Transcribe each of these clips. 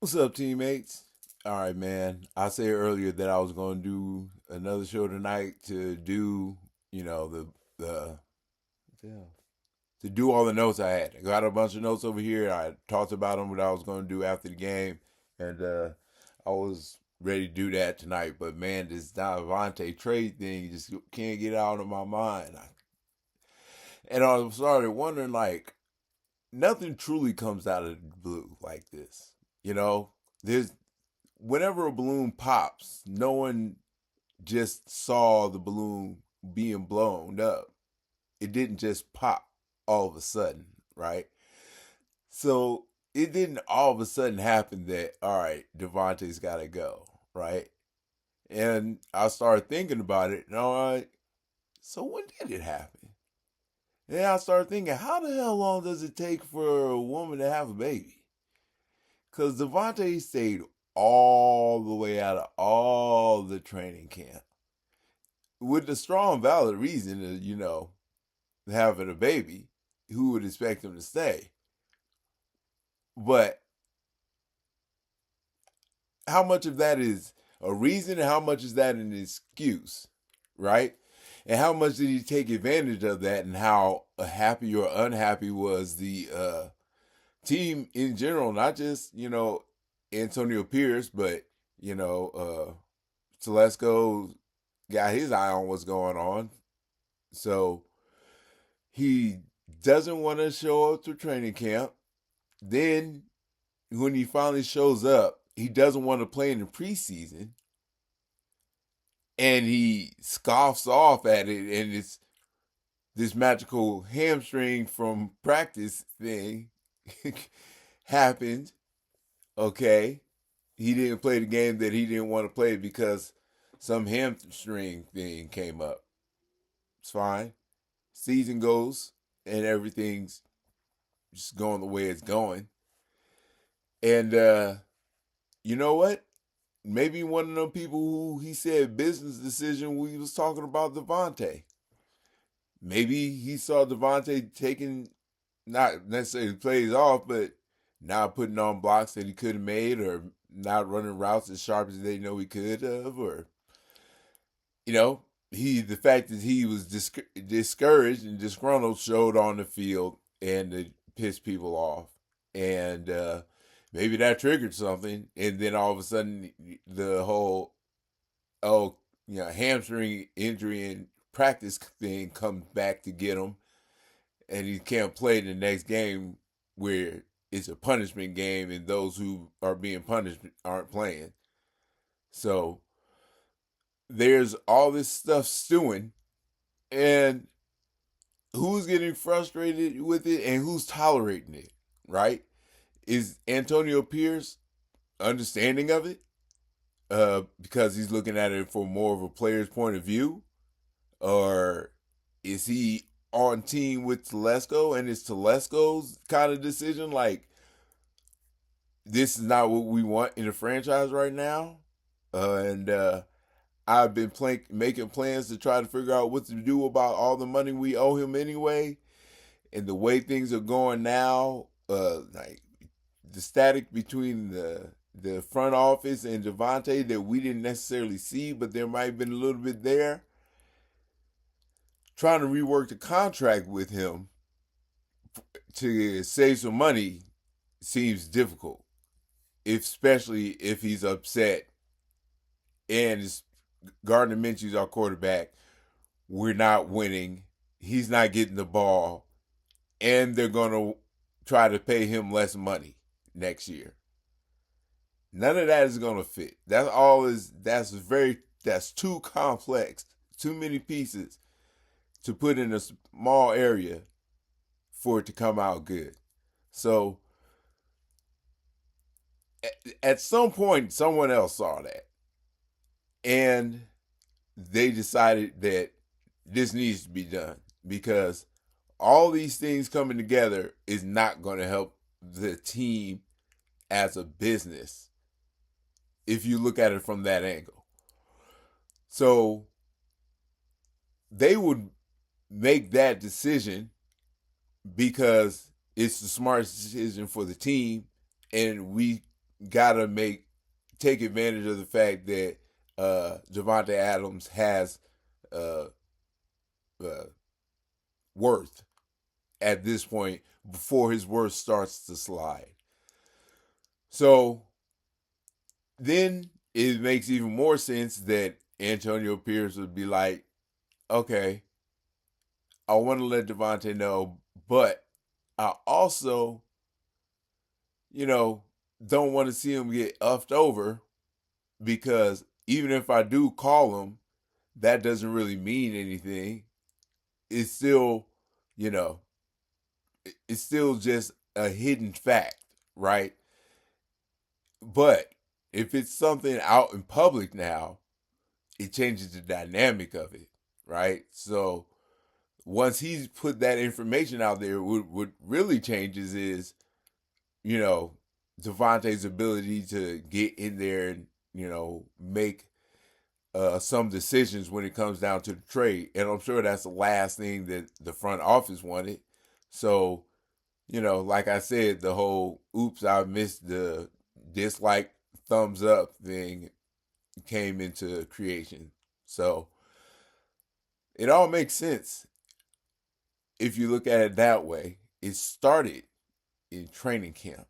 What's up, teammates? All right, man. I said earlier that I was going to do another show tonight to do, the yeah, to do all the notes I had. I got a bunch of notes over here. I talked about them, what I was going to do after the game, and I was ready to do that tonight. But man, this Davante trade thing just can't get out of my mind. And I started wondering, like, nothing truly comes out of the blue like this. You know, there's whenever a balloon pops, no one just saw the balloon being blown up. It didn't just pop all of a sudden, right? So it didn't all of a sudden happen that, all right, Devontae's got to go, right? And I started thinking about it, and all right, so when did it happen? And I started thinking, how the hell long does it take for a woman to have a baby? Because Devontae stayed all the way out of all the training camp with the strong, valid reason of, having a baby. Who would expect him to stay? But how much of that is a reason and how much is that an excuse, right? And how much did he take advantage of that, and how happy or unhappy was the team in general, not just, Antonio Pierce, but, Telesco got his eye on what's going on. So he doesn't want to show up to training camp. Then when he finally shows up, he doesn't want to play in the preseason. And he scoffs off at it, and it's this magical hamstring from practice thing happened. Okay. He didn't play the game that he didn't want to play because some hamstring thing came up. It's fine. Season goes and everything's just going the way it's going. And you know what? Maybe one of them people who he said business decision when he was talking about Devontae. Maybe he saw Devontae taking not necessarily plays off, but not putting on blocks that he could have made, or not running routes as sharp as they know he could have, or the fact that he was discouraged and disgruntled showed on the field, and it pissed people off, and maybe that triggered something, and then all of a sudden the whole hamstring injury and practice thing comes back to get him, and he can't play the next game where it's a punishment game and those who are being punished aren't playing. So there's all this stuff stewing, and who's getting frustrated with it and who's tolerating it, right? Is Antonio Pierce understanding of it because he's looking at it from more of a player's point of view? Or is he on team with Telesco, and it's Telesco's kind of decision, like, this is not what we want in the franchise right now? And I've been making plans to try to figure out what to do about all the money we owe him anyway. And the way things are going now, like the static between the front office and Devontae that we didn't necessarily see, but there might have been a little bit there. Trying to rework the contract with him to save some money seems difficult, especially if he's upset and it's Gardner Minshew's our quarterback. We're not winning. He's not getting the ball, and they're going to try to pay him less money next year. None of that is going to fit. That's too complex, too many pieces to put in a small area for it to come out good. So at some point, someone else saw that, and they decided that this needs to be done, because all these things coming together is not going to help the team as a business if you look at it from that angle. So they would make that decision because it's the smartest decision for the team, and we gotta take advantage of the fact that Javante Adams has uh, uh, worth at this point before his worth starts to slide. So then it makes even more sense that Antonio Pierce would be like, okay, I want to let Devontae know, but I also, you know, don't want to see him get uffed over because even if I do call him, that doesn't really mean anything. It's still, you know, it's still just a hidden fact, right? But if it's something out in public now, it changes the dynamic of it, right? So once he's put that information out there, what really changes is, you know, Devontae's ability to get in there and, you know, make some decisions when it comes down to the trade. And I'm sure that's the last thing that the front office wanted. So, you know, like I said, the whole oops, I missed the dislike thumbs up thing came into creation. So it all makes sense if you look at it that way. It started in training camp.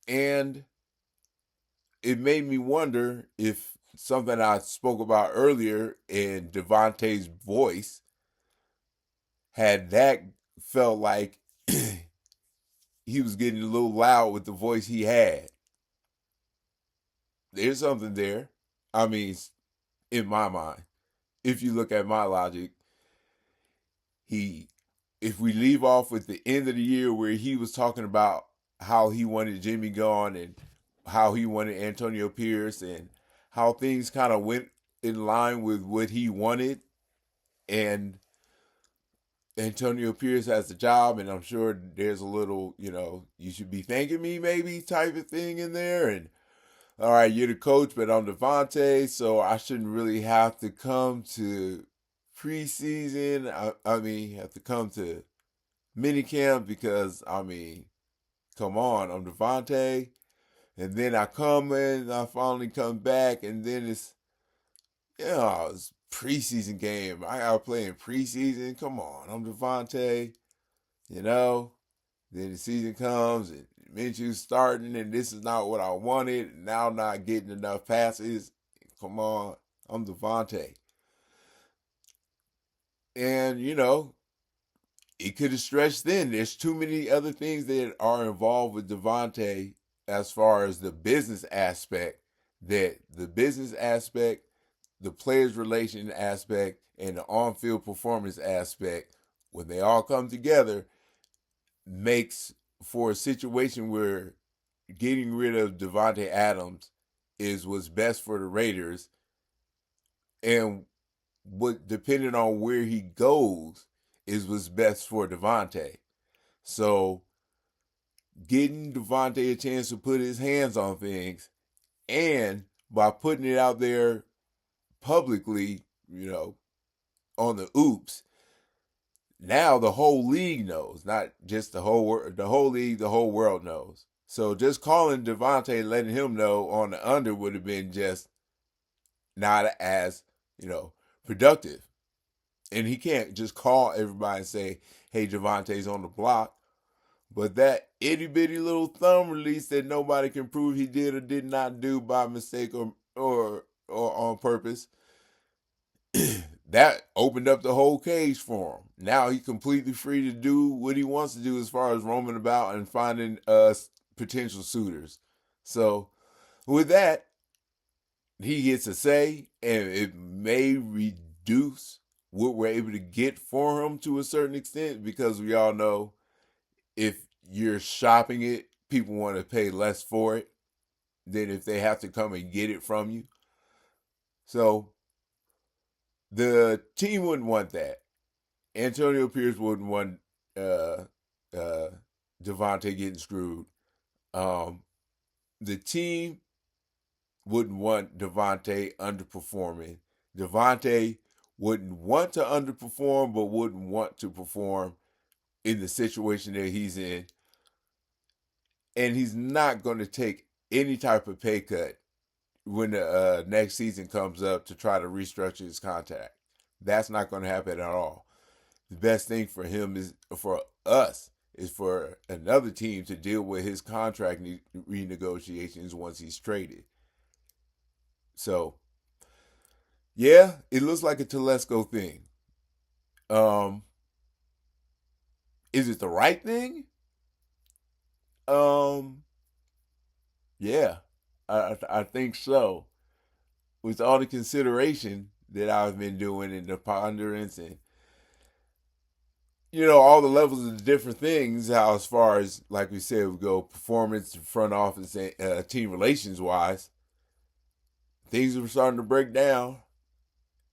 And it made me wonder if something I spoke about earlier in Devontae's voice had that felt like he was getting a little loud with the voice he had. There's something there. I mean, in my mind, if you look at my logic, he, if we leave off with the end of the year where he was talking about how he wanted Jimmy gone and how he wanted Antonio Pierce and how things kind of went in line with what he wanted, and Antonio Pierce has the job, and I'm sure there's a little, you know, you should be thanking me maybe type of thing in there. And all right, you're the coach, but I'm Devontae, so I shouldn't really have to come to preseason. I mean, have to come to minicamp because, I mean, come on, I'm Devontae. And then I come in, I finally come back, and then it's preseason game. I gotta play in preseason. Come on, I'm Devontae, you know. Then the season comes and Minshew's starting, and this is not what I wanted. And now I'm not getting enough passes. Come on, I'm Devontae. And, you know, it could have stretched then. There's too many other things that are involved with Devontae as far as the business aspect, the players' relation aspect, and the on-field performance aspect, when they all come together, makes for a situation where getting rid of Devontae Adams is what's best for the Raiders, and what depending on where he goes is what's best for Devontae. So getting Devontae a chance to put his hands on things, and by putting it out there publicly, you know, on the oops, now the whole league knows, not just the whole league, the whole world knows. So just calling Devontae, letting him know on the under would have been just not as, you know, productive. And he can't just call everybody and say, hey, Devontae's on the block. But that itty bitty little thumb release that nobody can prove he did or did not do by mistake or on purpose, that opened up the whole cage for him. Now he's completely free to do what he wants to do as far as roaming about and finding potential suitors. So with that, he gets a say, and it may reduce what we're able to get for him to a certain extent because we all know if you're shopping it, people want to pay less for it than if they have to come and get it from you. So the team wouldn't want that. Antonio Pierce wouldn't want uh, uh, Devontae getting screwed. Um, the team wouldn't want Devontae underperforming. Devontae wouldn't want to underperform, but wouldn't want to perform in the situation that he's in. And he's not going to take any type of pay cut when the next season comes up to try to restructure his contract. That's not going to happen at all. The best thing for him is for us is for another team to deal with his contract renegotiations once he's traded. So yeah, it looks like a Telesco thing. Um, is it the right thing? Um, yeah, I think so. With all the consideration that I've been doing and the ponderance and all the levels of the different things, how as far as like we said we go performance, front office, and team relations wise, things were starting to break down,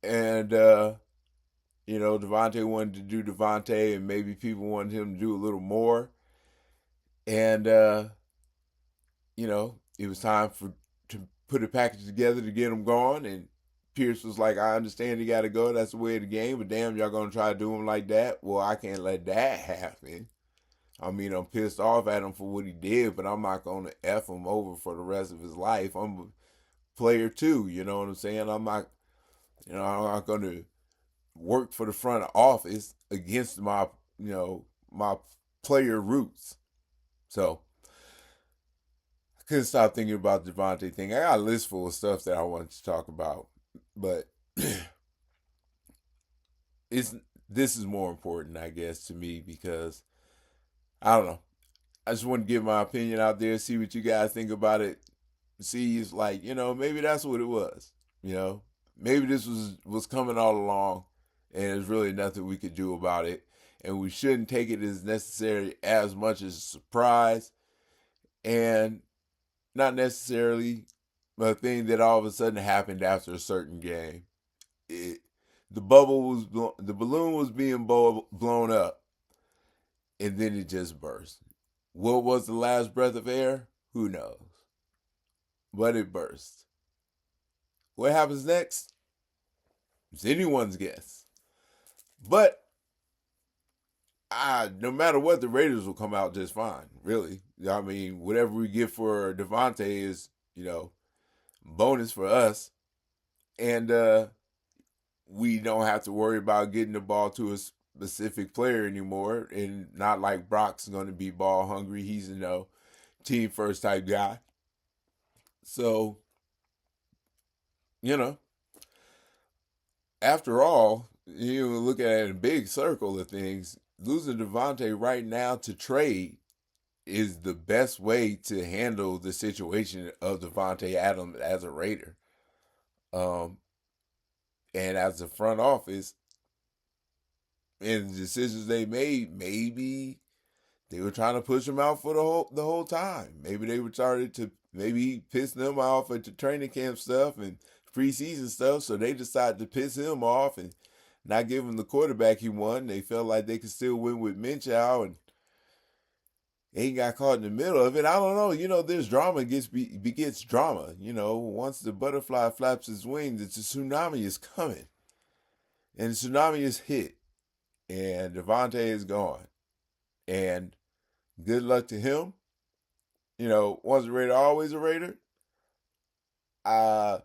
and Devontae wanted to do Devontae, and maybe people wanted him to do a little more, and it was time to put a package together to get him going, and Pierce was like, I understand he got to go. That's the way of the game. But damn, y'all going to try to do him like that? Well, I can't let that happen. I mean, I'm pissed off at him for what he did, but I'm not going to F him over for the rest of his life. I'm a player too. You know what I'm saying? I'm not going to work for the front office against my player roots. So I couldn't stop thinking about the Devontae thing. I got a list full of stuff that I wanted to talk about, but it's this is more important, I guess, to me because I don't know. I just want to give my opinion out there, see what you guys think about it. See, it's like maybe that's what it was. You know, maybe this was coming all along, and there's really nothing we could do about it, and we shouldn't take it as necessary as much as a surprise, and not necessarily a thing that all of a sudden happened after a certain game. It, the balloon was being blown up, and then it just burst. What was the last breath of air? Who knows? But it burst. What happens next? It's anyone's guess. But no matter what, the Raiders will come out just fine. Really, I mean, whatever we get for Devontae is bonus for us, and we don't have to worry about getting the ball to a specific player anymore. And not like Brock's going to be ball hungry. He's team first type guy. So you know, after all, you look at it in a big circle of things. Losing Devontae right now to trade is the best way to handle the situation of Devontae Adams as a Raider. Um, and as the front office and the decisions they made, maybe they were trying to push him out for the whole time. Maybe they were started to maybe piss them off at the training camp stuff and preseason stuff, so they decided to piss him off and not give him the quarterback he wanted. They felt like they could still win with Minshew, and he got caught in the middle of it. I don't know. There's drama begets drama. Once the butterfly flaps his wings, it's a tsunami is coming, and the tsunami is hit, and Devontae is gone, and good luck to him. Once a Raider, always a Raider. Uh,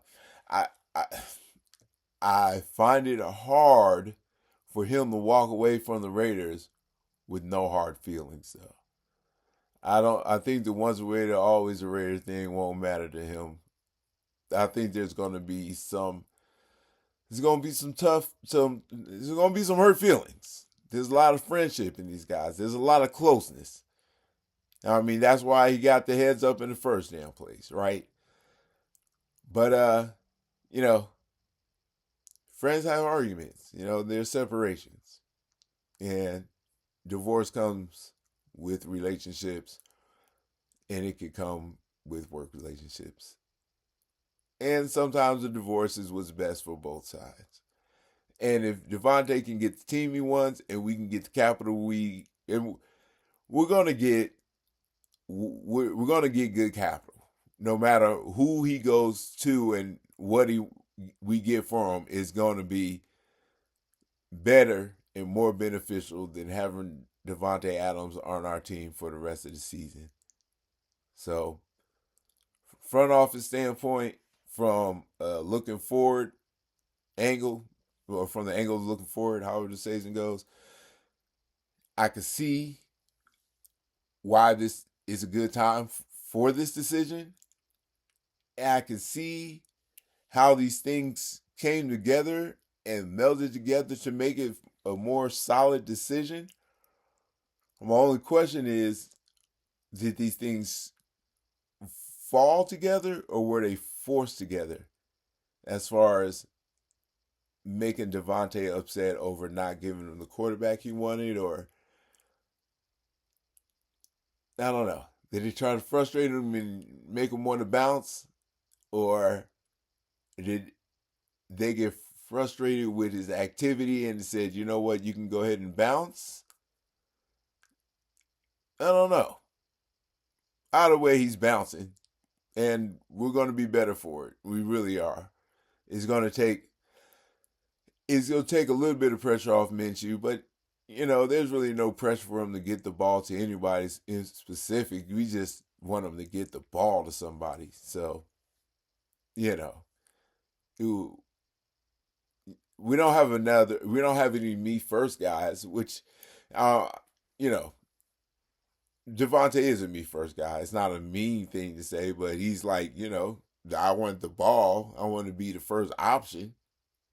I, I, I find it hard for him to walk away from the Raiders with no hard feelings, though. I think the once a Raider, always a Raider thing won't matter to him. I think there's going to be there's going to be there's going to be some hurt feelings. There's a lot of friendship in these guys. There's a lot of closeness. I mean, that's why he got the heads up in the first damn place, right? But friends have arguments. There's separations, and divorce comes with relationships, and it could come with work relationships. And sometimes a divorce is what's best for both sides. And if Devontae can get the team he wants, and we can get the capital and we're gonna get we're gonna get good capital, no matter who he goes to and what we get for him is going to be better and more beneficial than having Devontae Adams on our team for the rest of the season. So front office standpoint, from looking forward angle, or from the angle of looking forward, however the season goes, I could see why this is a good time for this decision. And I can see how these things came together and melded together to make it a more solid decision. My only question is, did these things fall together or were they forced together as far as making Devontae upset over not giving him the quarterback he wanted? Or I don't know. Did they try to frustrate him and make him want to bounce? Or did they get frustrated with his activity and said, you know what, you can go ahead and bounce? I don't know. Either way, he's bouncing, and we're going to be better for it. We really are. It's going to take a little bit of pressure off Minshew, but there's really no pressure for him to get the ball to anybody in specific. We just want him to get the ball to somebody. So, you know, we don't have any me first guys, which, uh, you know, Devontae is a me first guy. It's not a mean thing to say, but he's like, I want the ball. I want to be the first option,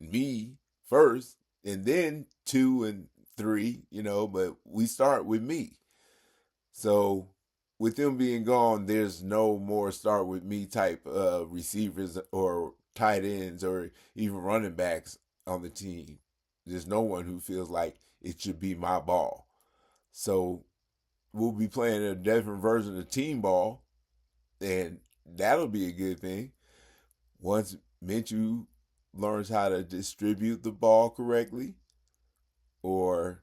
me first, and then two and three, but we start with me. So with them being gone, there's no more start with me type receivers or tight ends or even running backs on the team. There's no one who feels like it should be my ball. So we'll be playing a different version of team ball, and that'll be a good thing. Once Minshew learns how to distribute the ball correctly, or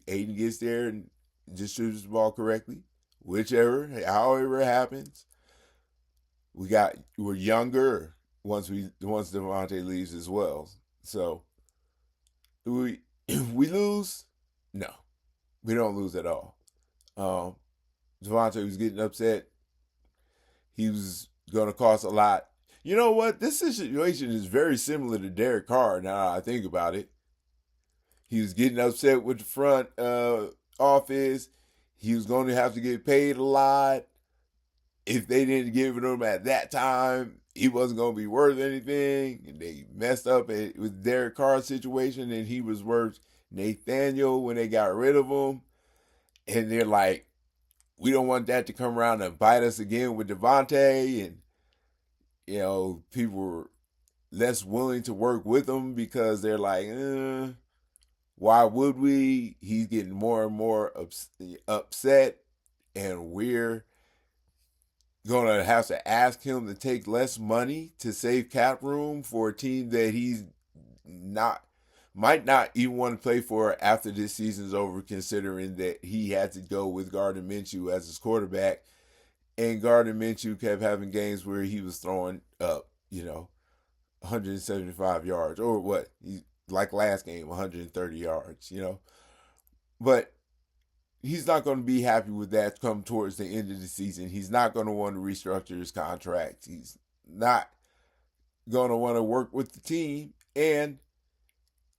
Aiden gets there and distributes the ball correctly, however it happens. We're younger once Devontae leaves as well. So we we lose? No, we don't lose at all. Um, Devontae was getting upset. He was going to cost a lot. You know what? This situation is very similar to Derek Carr. Now I think about it, he was getting upset with the front office. He was going to have to get paid a lot. If they didn't give it him at that time, he wasn't going to be worth anything. And they messed up with Derek Carr's situation, and he was worth Nathaniel when they got rid of him. And they're like, we don't want that to come around and bite us again with Devontae. And, people were less willing to work with him because they're like, why would we? He's getting more and more upset, and we're going to have to ask him to take less money to save cap room for a team that he's not might not even want to play for after this season's over, considering that he had to go with Gardner Minshew as his quarterback, and Gardner Minshew kept having games where he was throwing up, 175 yards, or what, like last game, 130 yards, But he's not going to be happy with that come towards the end of the season. He's not going to want to restructure his contract. He's not going to want to work with the team, and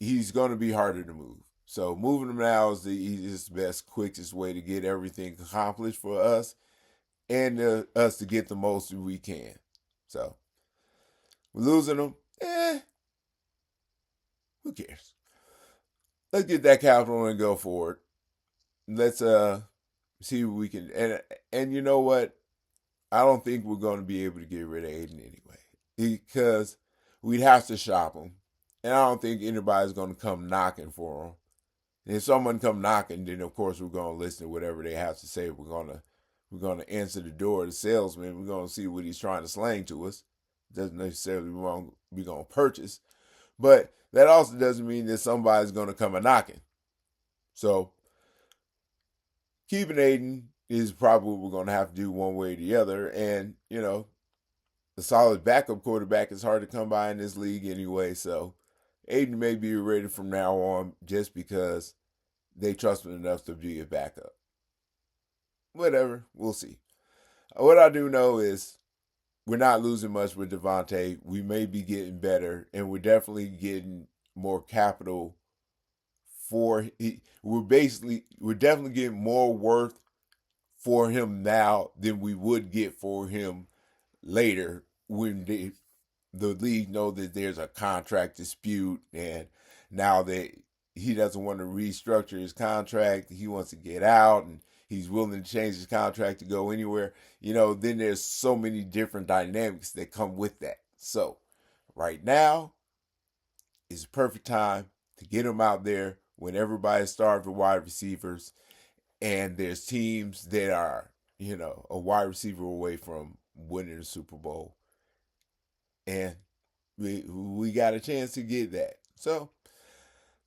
he's going to be harder to move. So moving him now is the easiest, best, quickest way to get everything accomplished for us, and us to get the most we can. So we're losing him. Who cares? Let's get that capital and go forward. Let's see what we can, and you know what? I don't think we're going to be able to get rid of Aiden anyway, because we'd have to shop him, and I don't think anybody's going to come knocking for him. And if someone come knocking, then of course we're going to listen to whatever they have to say. We're going to answer the door of the salesman. We're going to see what he's trying to slang to us. Doesn't necessarily mean we're going to purchase, but that also doesn't mean that somebody's going to come a knocking. So keeping Aiden is probably what we're going to have to do one way or the other. And, a solid backup quarterback is hard to come by in this league anyway. So Aiden may be rated from now on just because they trust him enough to be a backup. Whatever. We'll see. What I do know is we're not losing much with Devontae. We may be getting better, and we're definitely getting more capital for. We're definitely getting more worth for him now than we would get for him later when the league know that there's a contract dispute, and now that he doesn't want to restructure his contract, he wants to get out, and he's willing to change his contract to go anywhere. Then there's so many different dynamics that come with that. So right now is the perfect time to get him out there when everybody's starved for wide receivers, and there's teams that are a wide receiver away from winning the Super Bowl, and we got a chance to get that. So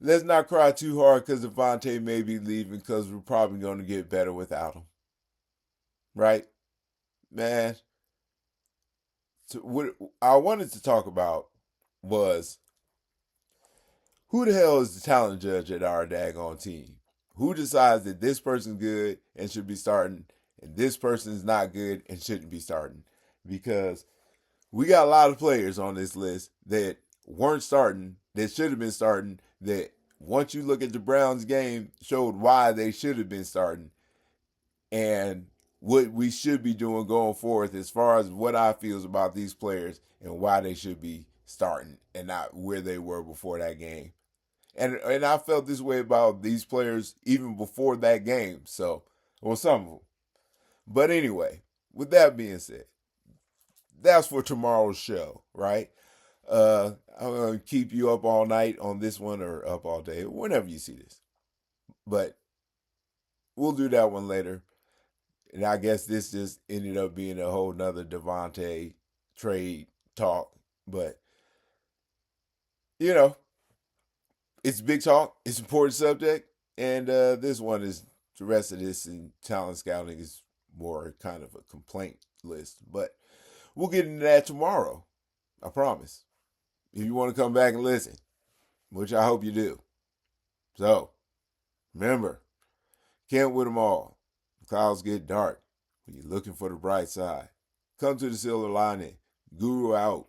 let's not cry too hard because Devontae may be leaving because we're probably going to get better without him, right, man? So what I wanted to talk about was who the hell is the talent judge at our daggone team? Who decides that this person's good and should be starting, and this person is not good and shouldn't be starting? Because we got a lot of players on this list that weren't starting, that should have been starting, that once you look at the Browns game, showed why they should have been starting and what we should be doing going forth as far as what I feels about these players and why they should be starting and not where they were before that game. And I felt this way about these players even before that game. So, well, some of them. But anyway, with that being said, that's for tomorrow's show, right? I'm gonna keep you up all night on this one or up all day, whenever you see this. But we'll do that one later. And I guess this just ended up being a whole nother Devontae trade talk. But you know, it's big talk. It's an important subject, and this one is the rest of this and talent scouting is more kind of a complaint list. But we'll get into that tomorrow. I promise. If you want to come back and listen, which I hope you do. So remember, can't win them all. The clouds get dark when you're looking for the bright side. Come to the silver lining. Guru out.